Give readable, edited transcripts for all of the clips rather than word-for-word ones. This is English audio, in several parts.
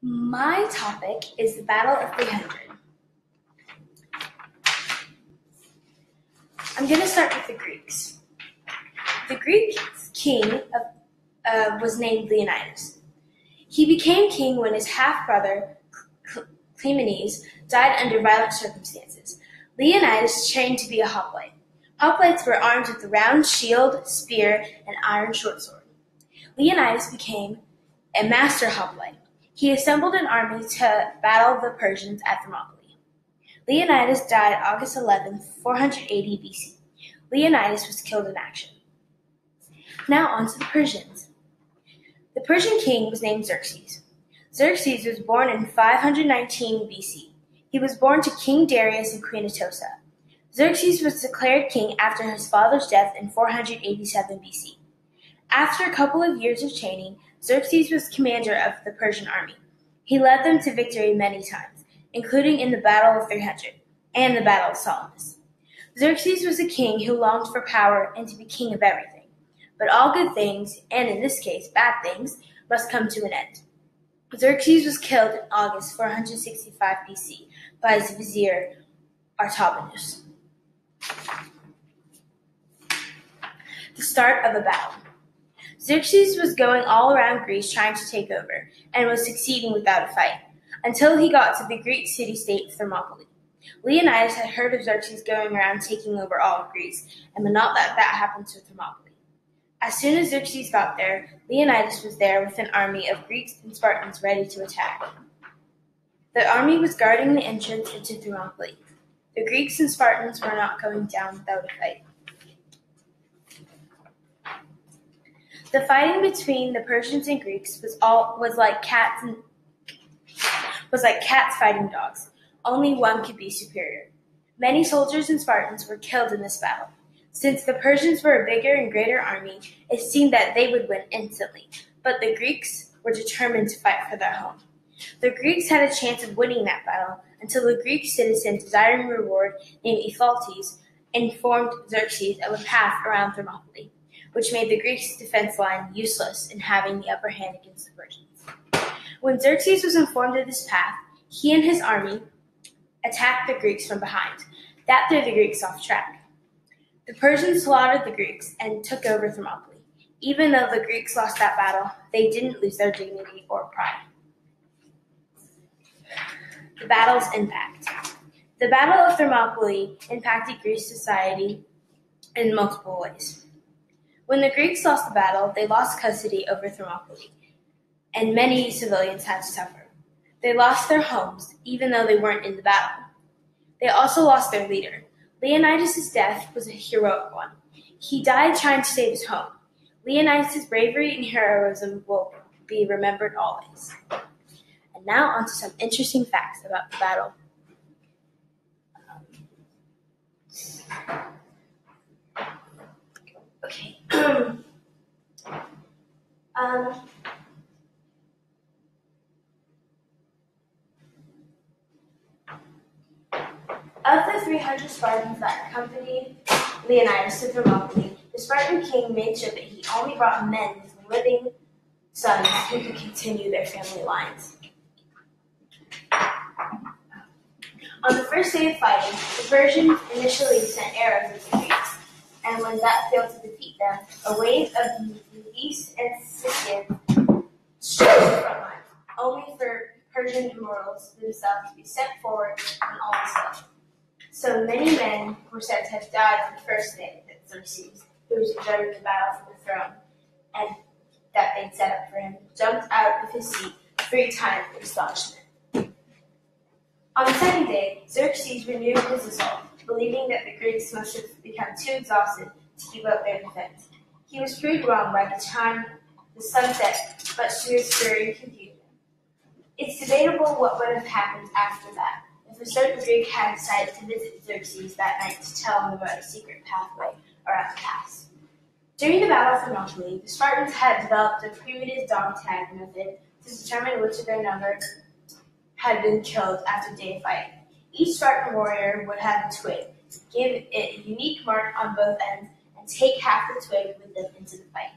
My topic is the Battle of 300. I'm going to start with the Greeks. The Greek king was named Leonidas. He became king when his half-brother, Cleomenes, died under violent circumstances. Leonidas trained to be a hoplite. Hoplites were armed with a round shield, spear, and iron short sword. Leonidas became a master hoplite. He assembled an army to battle the Persians at Thermopylae. Leonidas died August 11, 480 BC. Leonidas was killed in action. Now on to the Persians. The Persian king was named Xerxes. Xerxes was born in 519 BC. He was born to King Darius and Queen Atossa. Xerxes was declared king after his father's death in 487 BC. After a couple of years of training, Xerxes was commander of the Persian army. He led them to victory many times, including in the Battle of 300 and the Battle of Salamis. Xerxes was a king who longed for power and to be king of everything. But all good things, and in this case bad things, must come to an end. Xerxes was killed in August 465 BC by his vizier Artabanus. The start of a battle. Xerxes was going all around Greece trying to take over, and was succeeding without a fight, until he got to the Greek city-state of Thermopylae. Leonidas had heard of Xerxes going around taking over all of Greece, and would not let that happen to Thermopylae. As soon as Xerxes got there, Leonidas was there with an army of Greeks and Spartans ready to attack. The army was guarding the entrance into Thermopylae. The Greeks and Spartans were not going down without a fight. The fighting between the Persians and Greeks was like cats fighting dogs. Only one could be superior. Many soldiers and Spartans were killed in this battle. Since the Persians were a bigger and greater army, it seemed that they would win instantly, but the Greeks were determined to fight for their home. The Greeks had a chance of winning that battle until a Greek citizen desiring reward named Ephaltes informed Xerxes of a path around Thermopylae, which made the Greeks' defense line useless in having the upper hand against the Persians. When Xerxes was informed of this path, he and his army attacked the Greeks from behind. That threw the Greeks off track. The Persians slaughtered the Greeks and took over Thermopylae. Even though the Greeks lost that battle, they didn't lose their dignity or pride. The battle's impact. The Battle of Thermopylae impacted Greek society in multiple ways. When the Greeks lost the battle, they lost custody over Thermopylae, and many civilians had to suffer. They lost their homes, even though they weren't in the battle. They also lost their leader. Leonidas' death was a heroic one. He died trying to save his home. Leonidas' bravery and heroism will be remembered always. And now on to some interesting facts about the battle. Okay. Of the 300 Spartans that accompanied Leonidas to Thermopylae, the Spartan king made sure that he only brought men with living sons who could continue their family lines. On the first day of fighting, the Persians initially sent arrows at the Greeks, and when that failed to defeat them, a wave of Medes and Scythians struck the front line, only for Persian immortals themselves to be sent forward and all was lost. So many men were said to have died on the first day that Xerxes, who was observing the battle for the throne, and that they'd set up for him, jumped out of his seat 3 times in astonishment. On the second day, Xerxes renewed his assault, believing that the Greeks must have become too exhausted to keep up their defense. He was proved wrong by the time the sun set, much to his fury and confusion. It's debatable what would have happened after that, if a certain Greek had decided to visit Xerxes that night to tell him about a secret pathway around the pass. During the Battle of Thermopylae, the Spartans had developed a primitive dog tag method to determine which of their number had been killed after a day of fighting. Each Spartan warrior would have a twig, give it a unique mark on both ends, and take half the twig with them into the fight.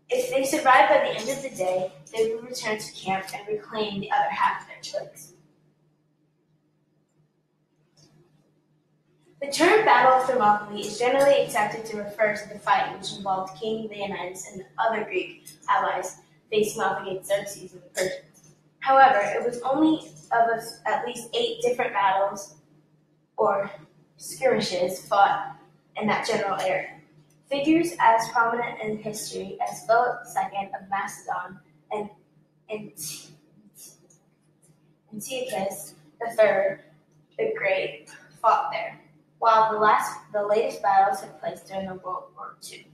If they survived by the end of the day, they would return to camp and reclaim the other half of their choice. The term Battle of Thermopylae is generally accepted to refer to the fight which involved King Leonidas and other Greek allies facing off against Xerxes and the Persians. However, it was only of at least 8 different battles or skirmishes fought in that general area. Figures as prominent in history as Philip II of Macedon and Antiochus III the Great fought there, while the latest battles took place during the World War II.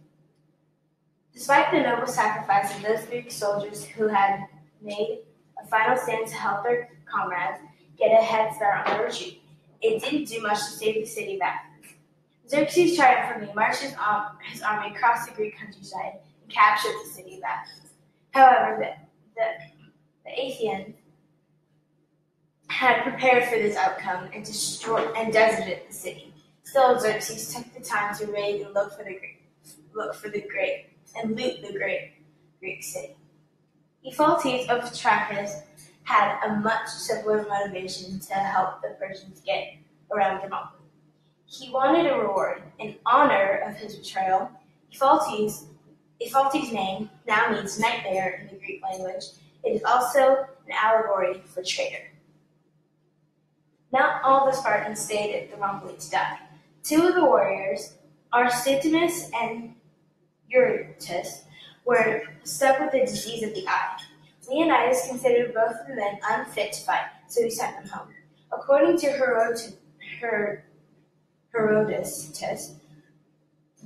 Despite the noble sacrifice of those Greek soldiers who had made a final stand to help their comrades get a head start on the retreat, it didn't do much to save the city of Athens. Xerxes triumphantly marched his army across the Greek countryside and captured the city of Athens. However, the Athenians had prepared for this outcome and deserted the city. Still, Xerxes took the time to raid and loot the great Greek city. Ephialtes of Trachis had a much simpler motivation to help the Persians get around Thermopylae. He wanted a reward. In honor of his betrayal, Ephialtes' name now means nightmare in the Greek language. It is also an allegory for traitor. Not all the Spartans stayed at Thermopylae to die. 2 of the warriors, Aristidus and Eurytus, were stuck with the disease of the eye. Leonidas considered both of the men unfit to fight, so he sent them home. According to Herodotus,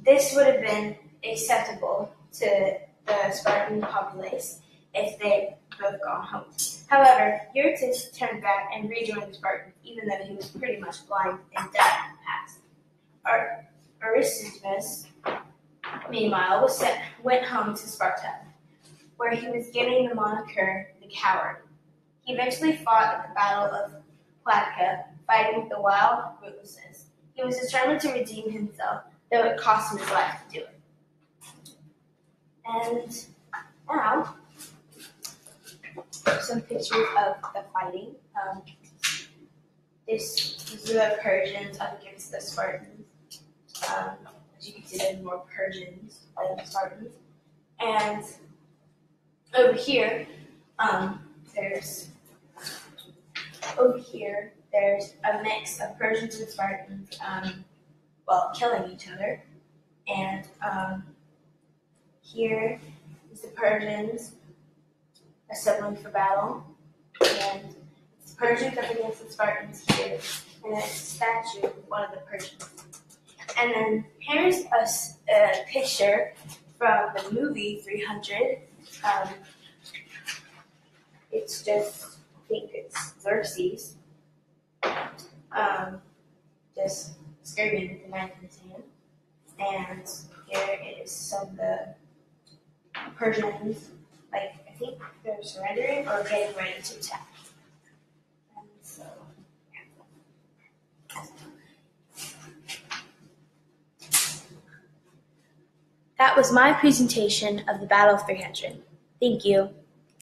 this would have been acceptable to the Spartan populace if they both gone home. However, Eurytus turned back and rejoined the Spartans, even though he was pretty much blind and deaf in the past. Aristidus, meanwhile, went home to Sparta, where he was given the moniker the Coward. He eventually fought at the Battle of Platica, fighting with the wild ruthlessness. He was determined to redeem himself, though it cost him his life to do it. And now, some pictures of the fighting. These are the Persians up against the Spartans. As you can see, there's more Persians than Spartans. And over here, there's a mix of Persians and Spartans, killing each other. And here is the Persians assembling for battle, and it's Persians up against the Spartans here, and it's a statue of one of the Persians. And then here's a picture from the movie 300. It's just, I think it's Xerxes, just screaming with the knife in his hand. And here is some of the Persians, I think they're surrendering or getting ready to attack. And so, yeah. That was my presentation of the Battle of 300. Thank you.